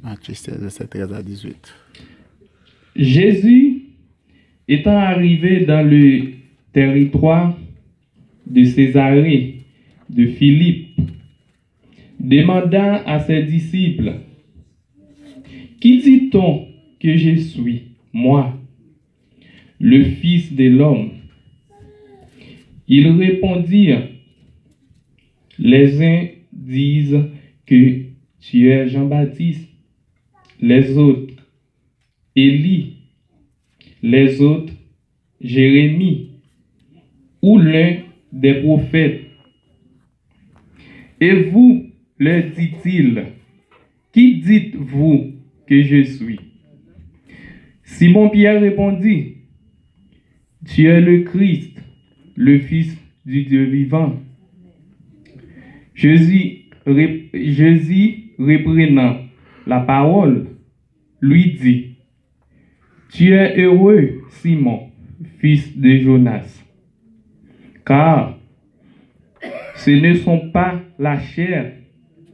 Matthieu 16, 13 à 18. Jésus, étant arrivé dans le territoire de Césarée de Philippe, demanda à ses disciples, « Qui dit-on que je suis, moi, le Fils de l'homme ?» Ils répondirent, « Les uns disent que tu es Jean-Baptiste, les autres, Élie, les autres, Jérémie, ou l'un des prophètes. Et vous, leur dit-il, qui dites-vous que je suis? Simon-Pierre répondit, tu es le Christ, le Fils du Dieu vivant. Jésus reprenant la parole, lui dit, tu es heureux, Simon, fils de Jonas, car ce ne sont pas la chair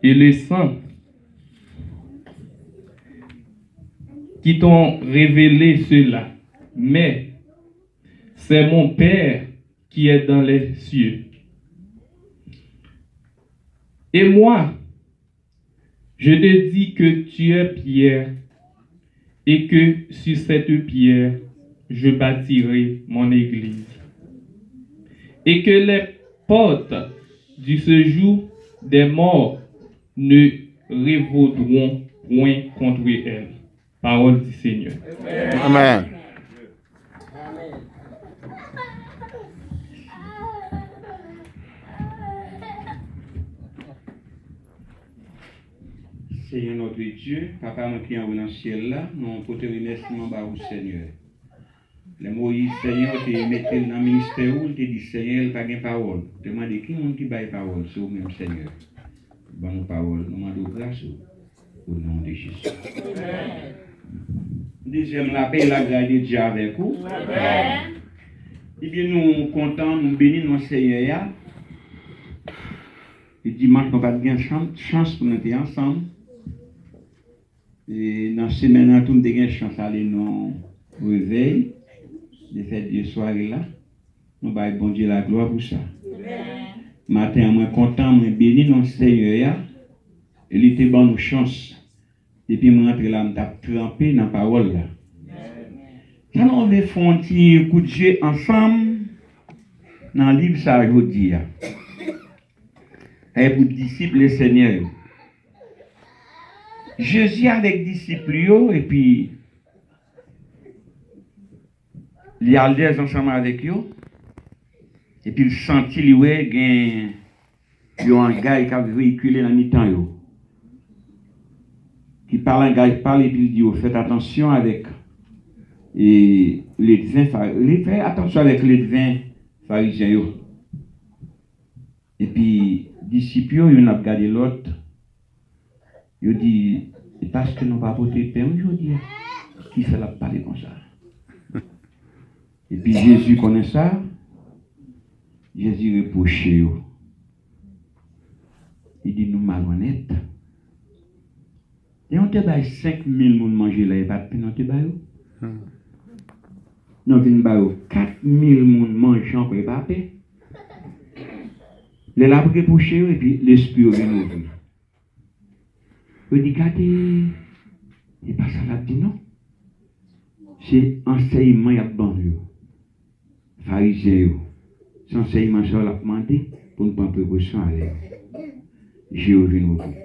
et le sang qui t'ont révélé cela, mais c'est mon Père qui est dans les cieux. Et moi, je te dis que tu es Pierre, et que sur cette pierre, je bâtirai mon église. Et que les portes du séjour des morts ne révaudront point contre elle. Parole du Seigneur. Amen. Seigneur notre Dieu, Papa, nous qui en dans le ciel là, nous portons remerciement au Seigneur. Le Moïse, Seigneur, tu mettais dans le ministère où tu dis, Seigneur, il n'y a pas de parole. Tu demandes qui est-ce qui a parole, c'est vous-même, Seigneur. Bon, nos paroles, nous demandons grâce au nom de Jésus. Deuxième, la paix et la grâce de Dieu avec vous. Eh bien, nous sommes contents, nous bénissons notre Seigneur. Et dimanche, nous n'avons pas de chance pour nous être ensemble. Et dans cette semaine, nous avons une chance d'aller nous réveiller, de faire des soirées là. Nous allons bon Dieu la gloire pour ça. Matin, je suis content, je suis béni dans le Seigneur. Il était bon nos chances. Depuis que je suis rentré là, je suis trempé dans la parole là. Nous on va faire un petit coup de jeu ensemble dans le livre ça aujourd'hui. Et pour les disciples, le Seigneur. Jésus avec les disciples, et puis il y a l'aise ensemble avec eux. Et puis il sentit qu'il y a un gars qui a véhiculé dans le mi-temps. Qui parle, un gars qui parle, et puis il dit, faites attention avec les faites attention avec les devins pharisiens. Et puis, disciples, ils ont regardé l'autre. Ils ont dit, parce que nous n'avons pas porté pain aujourd'hui, qui fait la parler comme ça? Et puis Jésus connaît ça. Jésus reproche. Il dit, nous malhonnêtes. Et on te baille 5000 personnes manger là, et pas de pain, on te baille. Nous venons bailler 4000 personnes mangeant, et pas de pain. Les labres reprochés, et puis l'esprit vient ouvrir. Il dit, regardez, et pas ça, là, dit non. C'est enseignement, il y a bon, pharisiens. C'est enseignement, ça, l'a demandé pour ne pas précaution avec. Jéhovah vient ouvrir.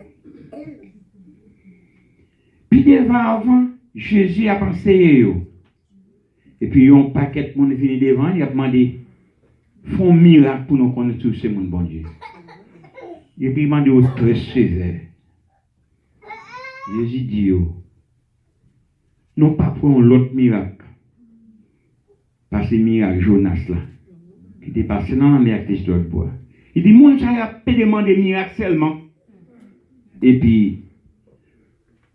Puis devant avant, Jésus a pensé. Et puis, un paquet de monde est venu devant, il a demandé, font un miracle pour nous connaître tous ces monde, bon Dieu. Et puis, il m'a dit, très sévère. Jésus dit, non pas pour l'autre miracle. Parce que le miracle Jonas là, qui était passé dans la mer de l'histoire de bois. Il dit, moi, j'ai demandé miracle seulement. Et puis,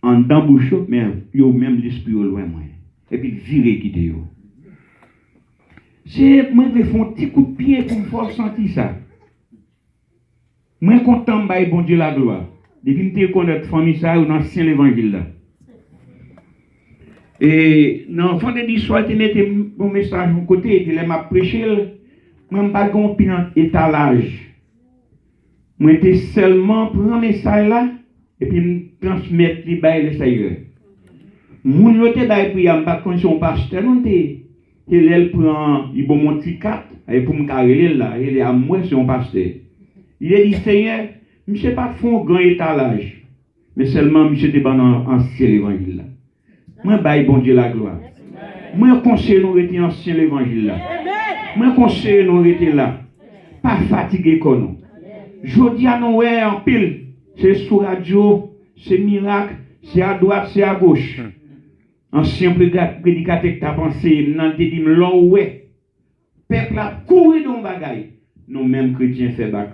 en d'embouche, mais il y a même l'esprit au loin. Et puis, virer quitter yo. C'est, moi, je fais un petit coup de pied pour me faire sentir ça. Moi, content de bon Dieu la gloire. Depuis que je connais la famille, ça, dans l'ancien évangile là. Et dans le fond de l'histoire, tu mettais mon message de mon côté, tu l'as prêché, moi, je n'ai pas compris dans l'étalage. Moi, j'étais seulement prendre le message là, et puis me transmettre les bails de Seigneur. Mon yote bail prière, pas comme son pasteur, non, elle prend, il bon mon petit 4, et pour me carrer là, il est à moi, c'est un pasteur. Il a dit, Seigneur, je ne sais pas faire un grand étalage, mais seulement, je suis dans l'ancien évangile là. Moi, bail bon Dieu la gloire. Moi, conseille nous rester ancien l'évangile là. Moi, conseille nous rester là. Pas fatigué comme nous. Je dis à nous, en pile, c'est sous radio, c'est miracle, c'est à droite, c'est à gauche. Ancien prédicateur qui t'a pensé, nan te dit, l'on ouais. Peuple a couru dans le bagaille. Nous, mêmes chrétiens, fait bac.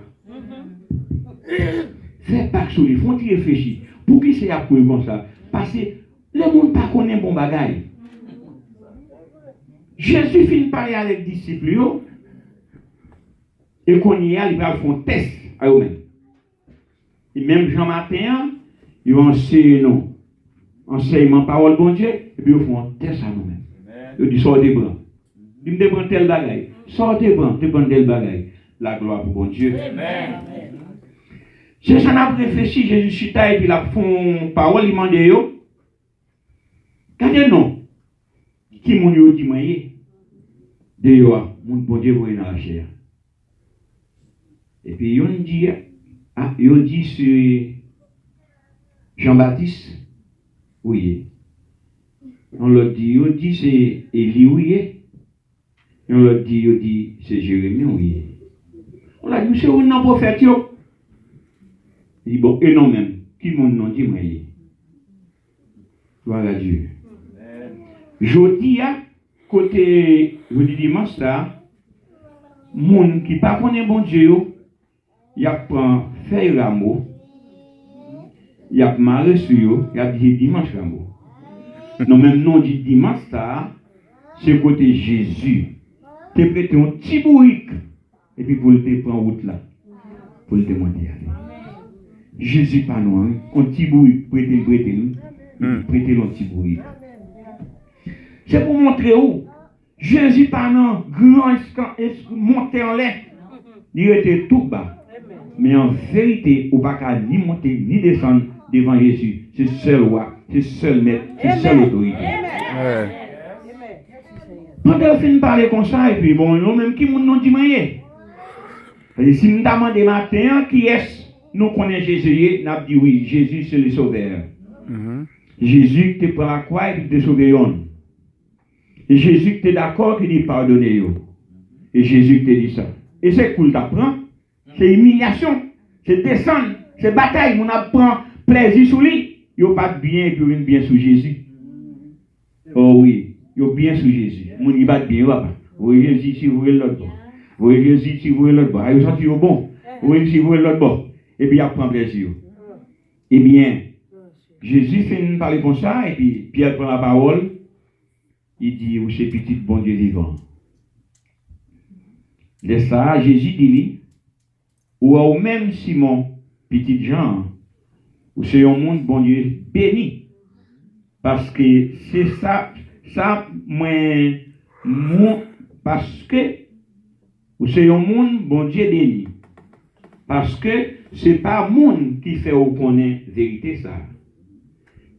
Fait bac sur les fonds, tu réfléchis. Pour qui c'est à courir comme ça? Parce que le monde ne connaît pas bon bagaille. Jésus finit par parler avec les disciples, et qu'on y a, il va faire un test à eux-mêmes. Et même Jean-Martin, ils vont enseignement parole bon Dieu, et puis ils font un test à nous-mêmes. Ils disent, sort des bras. Ils me dépendent tel bagaille. Sort des bras, dépendent tel bagaille. La gloire pour bon Dieu. C'est ça qu'on a réfléchi, Jésus chita, et puis la font parole, il m'a dit, regardez non. Qui m'ont dit, moi, d'ailleurs, mon bon Dieu, vous êtes dans la chair. Et puis, on dit, c'est Jean-Baptiste, oui. On leur dit, c'est Élie, oui. Et on leur dit, c'est Jérémie, oui. On leur dit, monsieur, vous n'en prophète, yo. Il dit, bon, et non même, qui m'ont dit, moi, gloire à Dieu. Je dis, côté, je dis dimanche, là, moun qui pas connaît bon Dieu, il apprend faire l'amour, il a marré sur eux, il a dit dimanche l'amour. Non, même non dit dimanche, ça, c'est côté Jésus. Tu prêté un petit bourrique, et puis pour le prendre route là, pour le monter. Jésus pas nous, un petit bourrique, prêtez un petit bourrique. C'est pour montrer où Jésus pas non, grand monter en l'air, il était tout bas. Mais en vérité, on ne peut pas ni monter ni descendre devant Jésus. C'est seul roi, c'est seul maître, c'est seule autorité. Quand on finit de parler comme ça, et puis bon, nous même qui nous dit rien. Si nous demandons matin, qui est-ce nous connaissons Jésus, nous avons dit oui, Jésus c'est le sauveur. Jésus qui te prend la croix et qui te sauve. Et Jésus qui est d'accord, qui dit pardonnez. Et Jésus qui te dit ça. Et c'est cool d'apprendre. C'est humiliation, c'est descendre, c'est bataille. On apprend plaisir sur lui. Il n'y a pas de bien et puis bien sur Jésus. Oh oui, il y a bien sur Jésus. On n'y va bien, vous voyez Jésus si vous voulez l'autre bord. Vous voyez Jésus si vous voulez l'autre bord. Vous sentez bon. Vous voyez si vous voulez l'autre bord. Et puis il apprend plaisir. Eh bien, Jésus finit par parler comme ça, et puis Pierre prend la parole. Il dit, vous c'est petit bon Dieu vivant. De ça, Jésus dit, ou même Simon, petit Jean, ou c'est un monde, bon Dieu, béni. Parce que c'est ça, parce que, ou c'est un monde, bon Dieu, béni. Parce que c'est pas monde qui fait reconnaître la vérité, ça.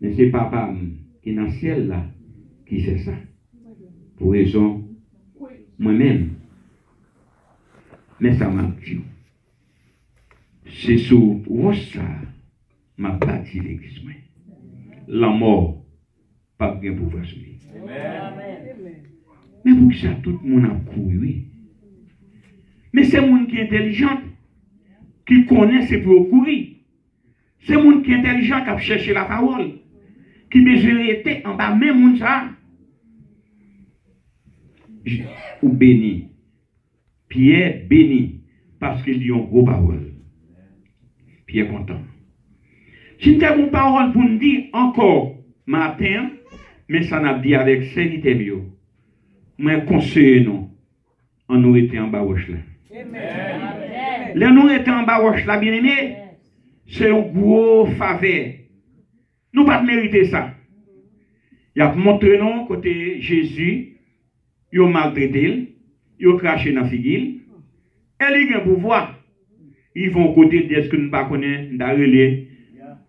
Mais c'est papa qui est dans le ciel, là, qui fait ça. Pour raison, moi-même. Mais ça m'a dit. C'est sous ça m'a bâti l'église. La mort, pas bien pouvoir sur lui. Mais pour ça, tout le monde a couru, oui. Mais c'est le monde qui est intelligent, qui connaît ses pour courir. C'est le monde qui est intelligent, qui a cherché la parole, qui besoin était en bas, même monde ça. Ou béni. Pierre béni, parce qu'il dit une grosse parole. Pierre content. Si nous avons une parole pour nous dire encore matin, mais ça n'a dit avec sérénité mieux. Moi, conseille nous, on nous était en bas roche là. Là, nous étions en bas roche là, bien aimé, c'est un gros faveur. Nous ne pas mériter ça. Il a montré non côté Jésus, il a maltraité, il a craché dans la figure. Et il a un pouvoir. Ils vont côté de ce que nous ne connaissons pas, d'aller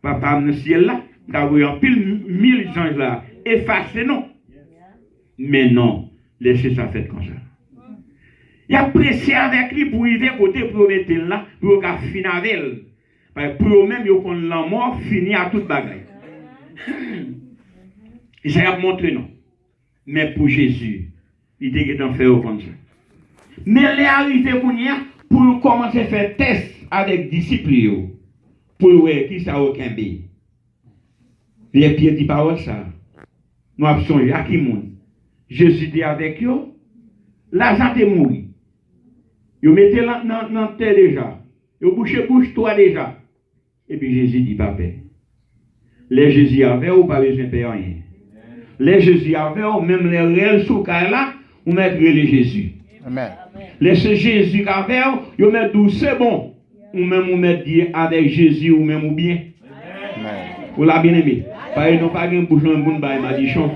papa dans le ciel là, d'avoir un pile 1000 anges là, effacer non. Mais non, laissez ça faire comme ça. Il a pressé avec lui pour arriver côté pour mettre là, pour finir avec elle. Parce que pour eux-mêmes, ils ont la mort fini à toute bagaille. Et ça a montré non. Mais pour Jésus, il était en faire comme ça. Mais il est arrivé pour commencer à faire test avec les disciples pour voir qui ça a aucun bé. Les pieds dit pas ça. Nous avons songé à qui monde. Jésus était avec eux. L'argent est mort. Ils mettaient dans la terre déjà. Ils bouche toi déjà. Et puis Jésus dit pas paix. Les Jésus avait ou pas besoin de payer rien. Les Jésus avait ou même les réels sous là, ou mettre les Jésus. Amen. Les Jésus avait ou mettre tout c'est bon. Ou même ou mettre dire avec Jésus ou même ou bien. Amen. Ou la bien aimé. Parce que nous pas de bouche un bon bail madichon.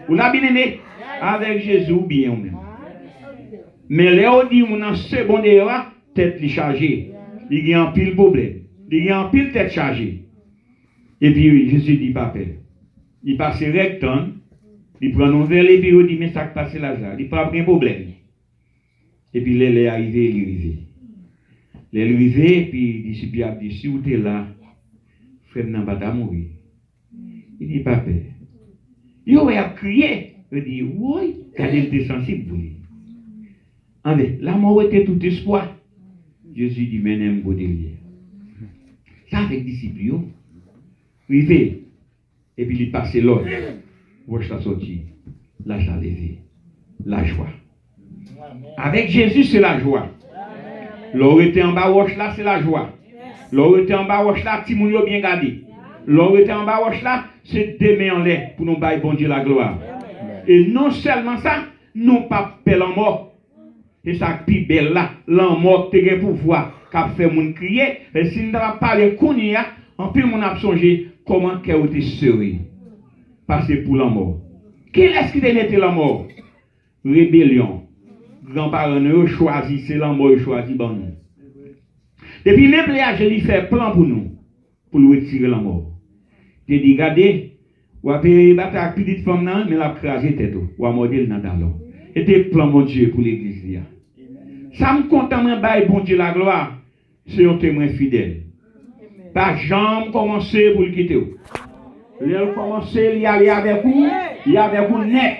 Ou la bien aimé avec Jésus ou bien ou même. Mais les on dit on a c'est bon déjà tête li chargée. Il y a un pile problème. Il y a un pile tête chargée. Et puis Jésus dit pas peur. Il passe rectant, il prend un verre et puis il dit mais ça passe Lazare, il pas de problème. Et puis il est arrivé, il est arrivé. Il est arrivé, puis il dit a dit si vous êtes là, frère n'a pas mourir. Il dit pas peur. Il a crié, il dit oui, car il était sensible pour lui. La mort était tout espoir. Jésus dit mais n'aime pas derrière. Ça avec disciples. Rivé. Et puis il passe l'ordre. Roche la sortie. L'âge la levé. La joie. Avec Jésus, c'est la joie. L'or était en bas, roche là, c'est la joie. L'or était en bas, roche là, Timounio bien gardé. L'or était en bas, roche là, c'est deux mains en l'air pour nous bailler bon Dieu la gloire. Et non seulement ça, nous pas peur en mort. Et ça, plus belle là, l'en mort, tu as pouvoir, qu'a fait mon crier. Et si nous n'avons pas parlé, en plus, on a songé comment qu'elle était sereine. Passer pour la mort. Qui est-ce qui était la mort? Rébellion. Grands-parents ont choisi, c'est la mort, ils choisi bon nous. Depuis même là, je lui fais plan pour nous, pour lui retirer la mort. Je dis, regardez, vous avez battu la petite femme, mais la crasé tête, ou à morder le nadalon. Et c'est plan, mon Dieu, pour l'église. Ça me content, bon Dieu, la gloire, c'est un témoin fidèle. Pas jamais commencer pour le quitter. Il a commencé, il y aller avec vous, il y a avec vous net.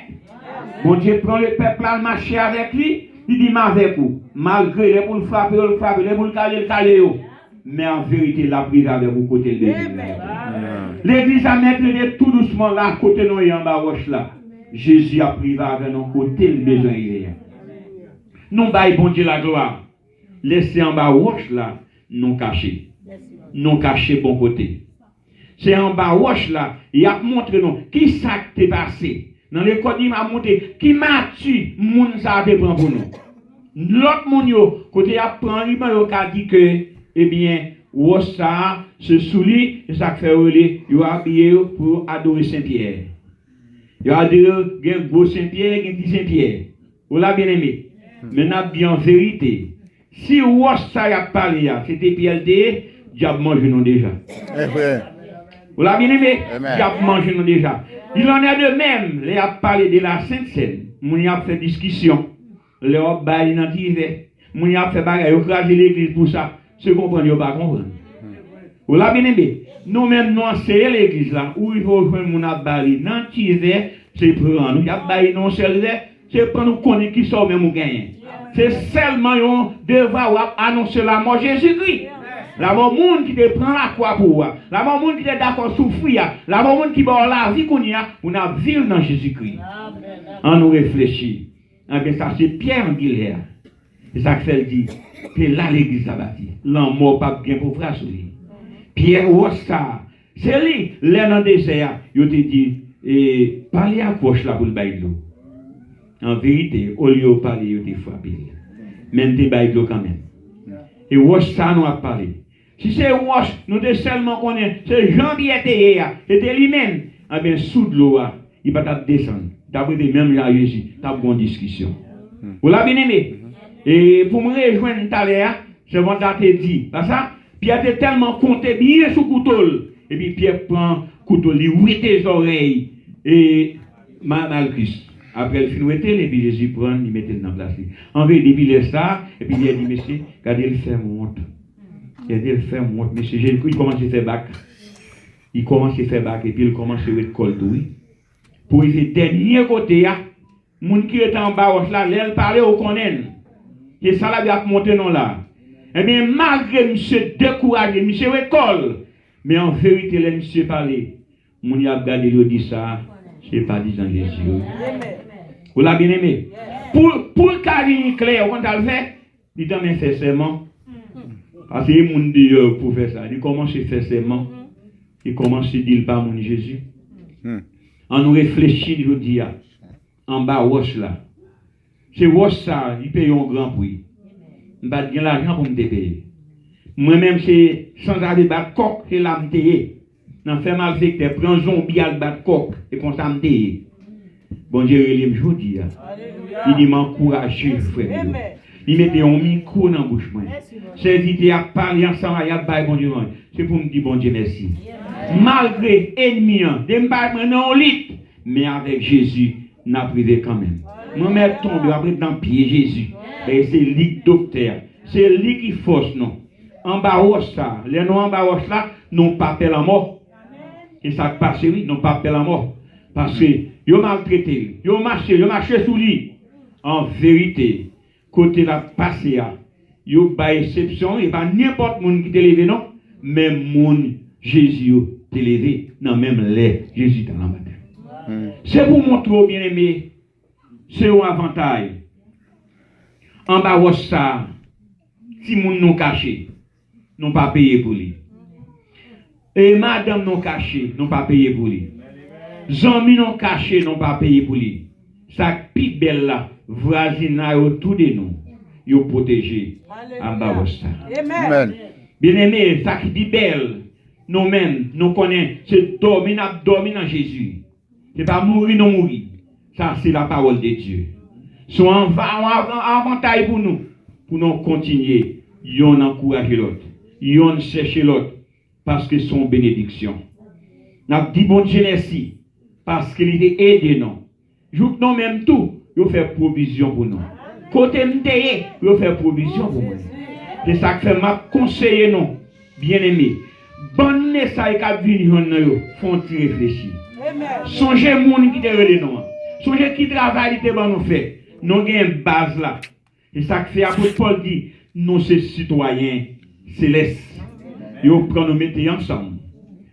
Bon Dieu prend le peuple à marcher avec lui, il dit mais avec vous. Malgré les boules frapper, les boules caler. Mais en vérité, la prise avec vous côté de l'église. L'église a mettre tout doucement là, côté nous et en bas roche là. Jésus a pris avec nous côté le besoin. Nous baillons bon Dieu la gloire. Laissez en bas roche là, non caché. Non caché bon côté. C'est en bas roche là, il a montré nous qui ça t'est passé. Dans le code il m'a montré qui m'a tué, moun ça te prend pour nous. L'autre moun yo côté a prend il m'a dit que eh bien ça se souli et ça fait relé, il a habillé pour adorer Saint-Pierre. Il a dit gen beau Saint-Pierre, gen petit Saint-Pierre. Vous l'a bien aimé. Maintenant bien en vérité, si ça a parlé c'était PLD, diable mange nous déjà. Vous l'avez bien aimé? Diable mange nous déjà. Il en est de même, il a parlé de la Sainte Seine. Il a fait discussion. Il a baillé dans il a fait bagarre, il a crasé l'église pour ça. Ce qu'on comprend, il pas comprendre. Vous l'avez bien aimé? Nous-mêmes, nous enseignons l'église là, où il faut faire mon abalie dans l'hiver, c'est prendre. Nous avons baillé non seulement, c'est prendre nous connaître qui sont même ou gagner. C'est seulement un devoir annoncer la mort de Jésus-Christ. La mort monde qui te prend la croix pour toi. La mort monde qui te d'accord souffrir. La mort monde qui va la vie qu'on y a, on a vivre dans Jésus-Christ. On nous réfléchit. Ça c'est Pierre Angulaire. C'est ça que fait dit. Que là l'église a bâti. L'en mort pas bien pour frère sur lui. Pierre Rossa. C'est lui, là dans le désert, il te dit, et parlez à gauche là pour le bail de l'eau. En vérité, au lieu de parler, il te frappé. Même te bail de l'eau quand même. Et Rossa nous a parlé. Si c'est Roche, nous devons seulement connaître, c'est Jean qui était lui-même, eh bien, sous de l'eau, il va descendre. D'après même là, Jésus, t'as une bonne discussion. Vous l'avez bien aimé? Et pour me rejoindre tout à l'heure, c'est bon, t'as dit, pas ça? Pierre était tellement compté bien sous couteau. Et puis Pierre prend couteau, il ouette les oreilles. Et Malchus. Après, il finit et puis Jésus prend, il met dans la place. En vrai, depuis il ça, et puis il a dit, monsieur, regardez, il fait monte. Il a dit, il fait monte. Monsieur, il commence à faire bac. Il commence à faire bac, et puis il commence à faire col tout. Pour y faire dernier côté, les gens qui étaient en bas, là, ils parlaient au connaît. Et ça, là, il a monté non là. Eh bien, malgré monsieur découragé, monsieur école, mais en vérité, les monsieur parlait. Mon y a regardé, il dit ça, c'est pas dit dans Jésus. Vous l'avez bien aimé? Pour le carré clair, quand on le fait, il t'en met fait serment. Parce que les gens disent pour faire ça, il commence à faire serment. Il commence à dire pas mon Jésus. On nous réfléchit, je dis, en bas, roche là. C'est roche ça, il paye un grand prix. Je ne vais pas l'argent pour me payer. Moi-même, c'est sans aller battre coq, c'est là me payer. Non, fait mal fait que tu prends un zombie à battre coq et qu'on s'en paye. Bon Dieu, il me dit, il dit m'encourager, frère. Il mettait un micro dans la bouche. C'est invité à parler ensemble, à bailler bon Dieu. C'est pour me dire bon Dieu merci. Malgré ennemi, de me battre dans le lit, mais avec Jésus, n'a privé quand même. Moi-même tombe après dans le pied Jésus. Et c'est lui docteur. C'est lui qui force non. En bas ça, les noms en bas là n'ont pas appel à mort. Et ça passe oui, n'ont pas appel à mort. Parce que ils maltraité, ils marché sous lui. En vérité, côté la passé à, ils ont pas exception, et pas n'importe monde qui t'élève non, même monde Jésus t'élevé, non même les Jésus dans la matin. C'est pour montrer bien aimé, c'est un avantage. En bas ça, si moun non caché, non pas payé pour lui. Et madame non caché, non pas payé pour lui. Zami non caché, non pas payé pour lui. Ça pi belle là, voisinage autour de nous, yo protégé en bas ça. Amen. Bien aimé, ça qui dit belle, nous-mêmes, nous connaissons, c'est dormir dans Jésus. C'est pas mourir, non mourir. Ça, c'est la parole de Dieu. C'est un avantage pour nous continuer. Yon encourager l'autre. Yon chercher l'autre. Parce que son bénédiction. N'a dit bon Dieu merci. Parce qu'il est aidé nous. Jouk nous même tout, il fait provision pour nous. Côté m'teye, il fait provision pour moi. C'est ça que fait m'a conseiller nous, bien aimé. Bonne ça y a venir nous, font réfléchir. Songez moun qui te relé nous. Songez qui travaille te ban nous fait. Nous avons une base là. Et ça que fait apôtre Paul dit, nous sommes citoyens célestes. Nous prenons nous mettre ensemble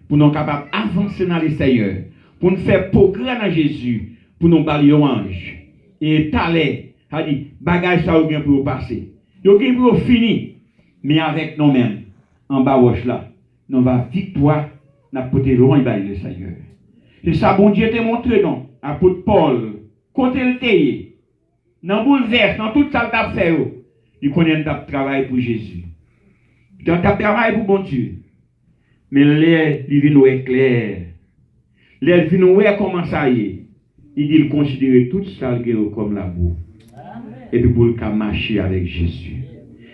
pour nous capables d'avancer dans les Seigneur, pour nous faire progrès dans Jésus, pour nous balayer ange. Et talé, a dit, bagage ça ou bien pour passer. Yo bien pour finir, mais avec nous-mêmes, en bas roche là, nous va victoire, n'a porté loin le Seigneur. Et ça, bon Dieu te montré non, apôtre Paul, côté le théier. Dans le bouleverse, dans tout ça que tu as fait, il connaît un travail pour Jésus. Tu as un travail pour bon Dieu. Mais l'air, il vient nous éclairer. L'air vient nous voir comment ça y est. Il dit, il considère tout ça comme la boue. Et puis pour le cas marcher avec Jésus.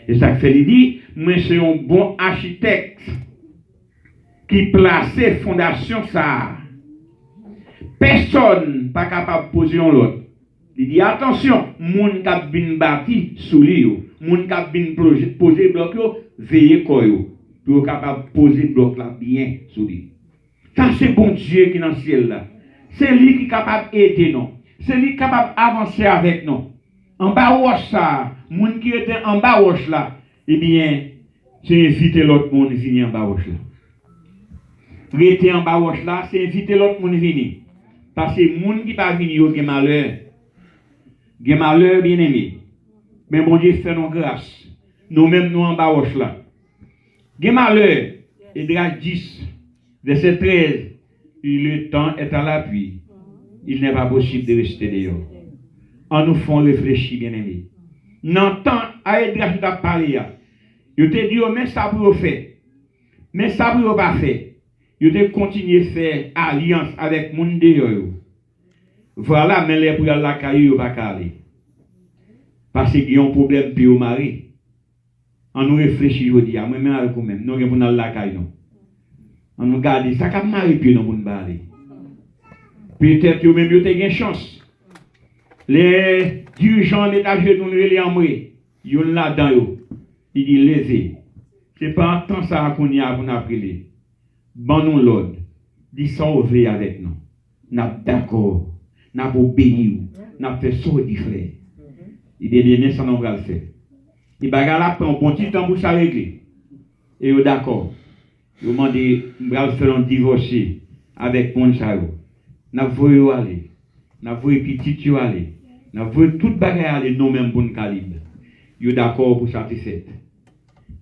Et ça fait, il dit, moi c'est un bon architecte qui plaçait fondation ça. Personne pas capable de poser un l'autre. Il dit attention, moun k'ap bin bâti sous lui, moun k'ap bin poser bloc yo, veillez quoi yo, pour capable poser bloc là bien sous lui. Ça c'est bon Dieu qui est dans le ciel là. C'est lui qui est capable d'aider nous. C'est lui qui est capable d'avancer avec nous. En bas roche ça, moun qui était en bas roche là, eh bien, c'est inviter l'autre monde venir en bas roche là. Rester en bas roche là, c'est inviter l'autre monde venir. Parce que moun qui pas venir yo gen malheur. Gen malheur bien aimé. Mais bon Dieu fait nos grâces. Nous-mêmes nous en bas roche là. Gen malheur, Hébreux 10, verset 13. Le temps est à l'appui. Il n'est pas possible de rester dehors. En nous font réfléchir, bien aimé. N'entend à Hébreux t'a parlé. Je te dis, mais ça pour faire. Mais ça pour pas faire. Je te continuer à faire alliance avec mon dehors. Voilà, mais les pour la caillou, pas calé. Parce qu'il y a un problème puis au mari. On nous réfléchit aujourd'hui, à moi-même avec vous-même, nous avons la caillou. On nous garde, ça comme mari puis nous ne parler. Peut-être que même vous avez une chance. Les dirigeants de l'État, nous les envoyer. Ils sont là-dedans. Ils disent levez. Ce n'est pas un temps ça qu'on y a pour nous appeler. Bon nous l'ordre. Dis sauver avec nous. Nous sommes d'accord. Nous avons obéi. Nous avons fait ça du frère. Il est donné ça, nous va le faire. Il va là prendre un bon petit temps pour ça régler. Et vous d'accord. Vous demandez, nous allons faire un divorce avec mon charo. Nous voulons aller. Nous voulons petit aller. Nous voulons toute bagarre aller nous-mêmes bon calibre. Vous d'accord pour satisfaire.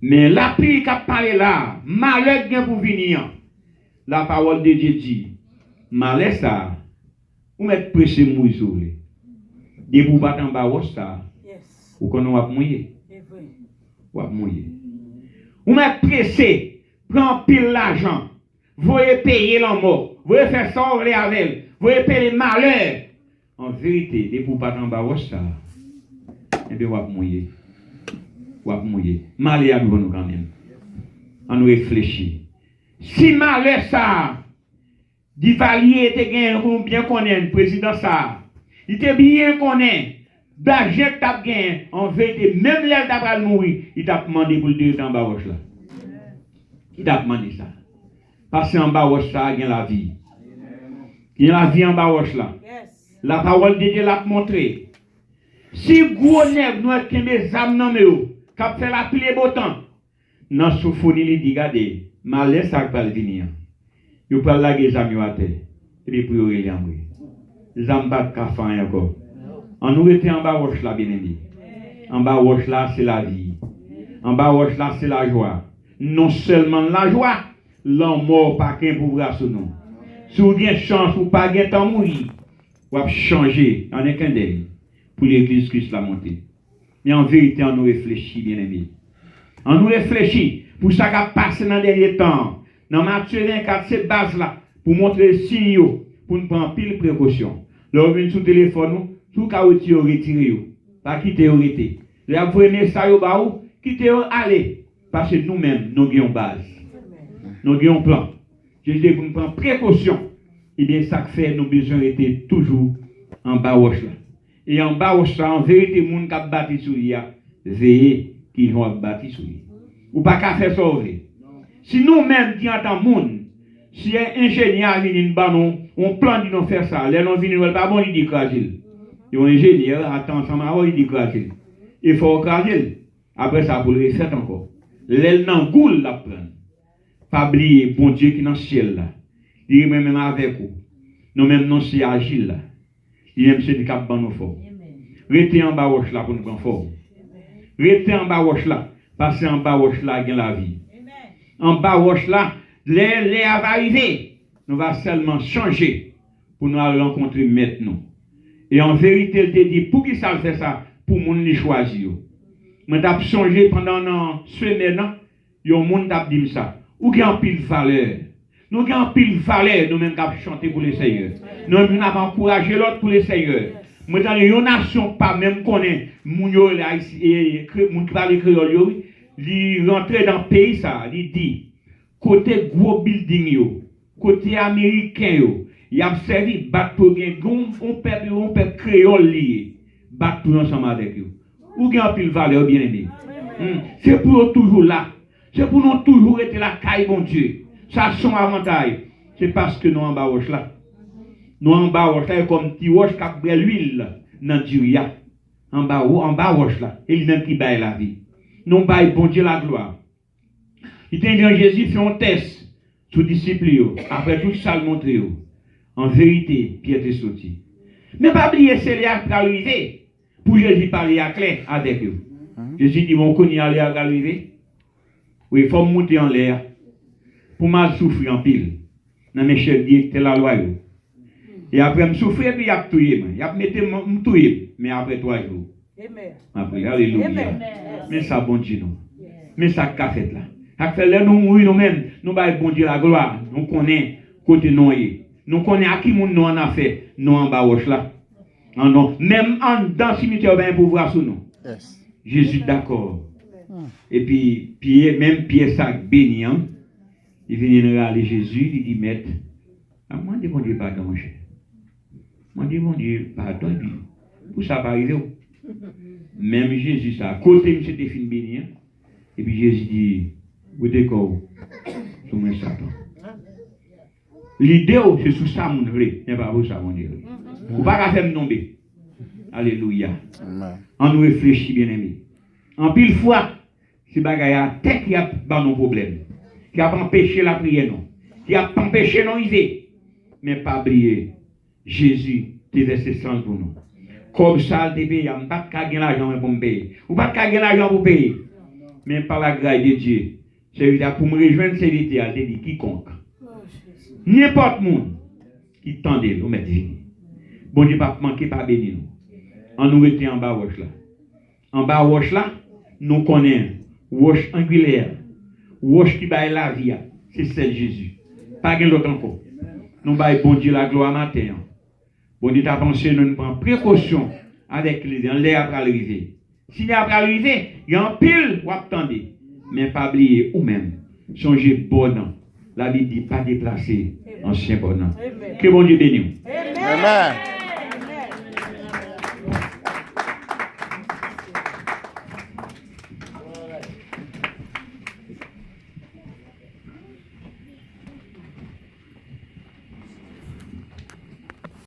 Mais la pluie qui a parlé là, malheur vient pour venir. La parole de Dieu dit, malheur ça, vous mettez pressé mouille sur lui. Des vous battre en bas, ça, ou qu'on va mouiller. Ou mouiller. Vous mettez pressé, prendre pile l'argent, vous voyez payer l'homme, vous voyez faire sauver avec, vous voyez payer le malheur. En vérité, des vous battre en bas, ça, et bien vous mouiller. Ou mouiller. Malheur à nous quand même. On nous réfléchit. Si malheur ça, Duvalier était bien connaît, président ça, il était bien connaît, d'argent que t'as gagné, en vérité, même l'air d'après mourir, il t'a demandé pour le dire en bas roche là. Il t'a demandé ça. Parce qu'en bas roche ça, il y a la vie. Il y a la vie en bas roche là. La parole de Dieu l'a montré. Si gros nègre nous avons des âmes dans nous, qui fait la pluie beau temps, dans la symphonie, il dit, regardez, malheur ça va venir. Vous parlez là des amis à terre. Et puis, vous les amis. Les amis battent café encore. On nous était en bas roche là, bien aimé. En bas roche là, c'est la vie. En bas roche là, c'est la joie. Non seulement la joie, l'homme mort pas qu'un pouvoir sur nous. Si vous avez chance ou pas de temps mourir, vous avez changé en un d'elle pour l'église Christ la montée. Mais en vérité, on nous réfléchit, bien aimé. On nous réfléchit pour ça qui a passé dans les derniers temps. Dans Matthieu 24, cette base-là, pour montrer les signaux, pour nous prendre pile précaution. Lorsque vous sur le téléphone, tout cas, vous retirez, pas quitter, vous retirez. Vous avez un message au bas, quittez, allez. Parce que nous-mêmes, nous avons une base. Nous avons un plan. Je dis pour nous prendre précaution. Et bien, ça fait, nous avons besoin d'être toujours en bas roche là. Et en bas roche là, en vérité, les gens qui ont bâti sur lui, veillez qu'ils vont bâti sur lui. Ou pas qu'à faire sauver. Si nous-mêmes, qui entendons monde, si un ingénieur vient on plan de nous faire ça, les gens viennent, pas bon, il dit crasil. Et un ingénieur, attends, ça m'a il dit crasil. Il faut craser. Après ça, vous le faites encore. L'aile n'en goule la prendre. Pas oublier, bon Dieu qui est dans le ciel là. Il est même avec vous. Nous-mêmes, nous sommes agiles là. Il est même c'est du cap dans nos formes. Restez en bas roche là pour nous prendre forme. Restez en bas roche là. Parce qu'en bas roche là, il y a la vie. En bas roche là, les va arriver. Nous va seulement changer pour nous rencontrer maintenant. Et en vérité, il te dit, pour qui ça fait ça? Pour mon les choisir. Mais t'as changé pendant une semaine, il y a un monde qui a dit ça. Ou qui a pile valeur. Nous avons pile valeur, nous-mêmes qui avons chanté pour les Seigneurs. Nous avons encouragé l'autre pour les Seigneurs. Maintenant, il y a une nation pas même connaît, moun qui parle créole, il rentre dans le pays, ça, il dit, côté gros building, côté américain, il a servi battre pour un peuple créole lié, battre pour ensemble avec eux. Ou bien pile valeur bien aimé. C'est pour nous toujours là. C'est pour nous toujours être la caille, bon Dieu. Ça, son avantage. C'est parce que nous en bas roche là. Nous en bas roche là, comme petit roche qui a l'huile dans Dieu. En bas roche là. Et il même qui baille la vie. Nous baille, bon Dieu, la gloire. Il t'a dit, Jésus fait un test sur les disciples. Après tout ça, le montrer. En vérité, Pierre est sorti. Mais pas oublier, c'est là qui arrivé. Pour Jésus parler à clair avec eux. Jésus dit, mon connu aller à arriver. Oui, il faut monter en l'air. Pour mal souffrir en pile. Dans mes chefs dit que c'est la loi. Et après, me souffrir, puis il a tué. Il a me tué. Mais après 3 jours. Après, alléluia. Mais ça, bon Dieu, non. Mais ça, qu'a fait là. Ça fait là, nous mourir nous-mêmes. Nous, bah, bon Dieu, la gloire. Nous connaissons côté non. Nous connaissons à qui nous en a fait, nous en bas roche là. Non. Même en dans le cimetière, il y a un pouvoir sur nous. Yes. Jésus d'accord. Et puis, Pierre, même Pierre sac béni, hein, il vient râler Jésus, il dit, maître, moi, je dis, mon Dieu, pardon, mon cher. Moi, je dis, mon Dieu, pardon, et puis, pour ça, pas arriver. Même Jésus, ça, côté, M. Défini béni, hein, et puis Jésus dit, vous décor, sous mon Satan. L'idée, c'est sous ça, mon vrai, n'est pas pour ça, mon Dieu. Vous ne pouvez pas faire me tomber. Alléluia. Amen. On nous réfléchit, bien aimé. En pile fois, c'est bagaille à tête qui a pas nos problèmes, qui a empêché la prière, non, qui a empêché non idée. Mais pas oublier, Jésus t'a versé sang pour nous. Comme ça, il te paye, on ne peut pas gagner l'argent pour me payer. On ne peut pas gagner l'argent pour payer. Mais par la grâce de Dieu, c'est pour me rejoindre, c'est l'été, elle te dit quiconque. N'importe monde qui tendait, nous met vini. Bon Dieu, pas manquer, pas bénir nous. On nous était en bas roche là. En bas roche là, nous connaissons roche angulaire, roche qui baille la vie, c'est celle Jésus. Pas de l'autre encore. Nous baille bon Dieu la gloire matin. Bon Dieu t'a pensé, nous prenons précaution avec les gens, l'air après arriver. Si l'air après arriver, il y a un pile ou attendez. Mais pas oublier ou même, songez bon. La Bible dit pas déplacer ancien bon. Que bon Dieu bénisse. Amen.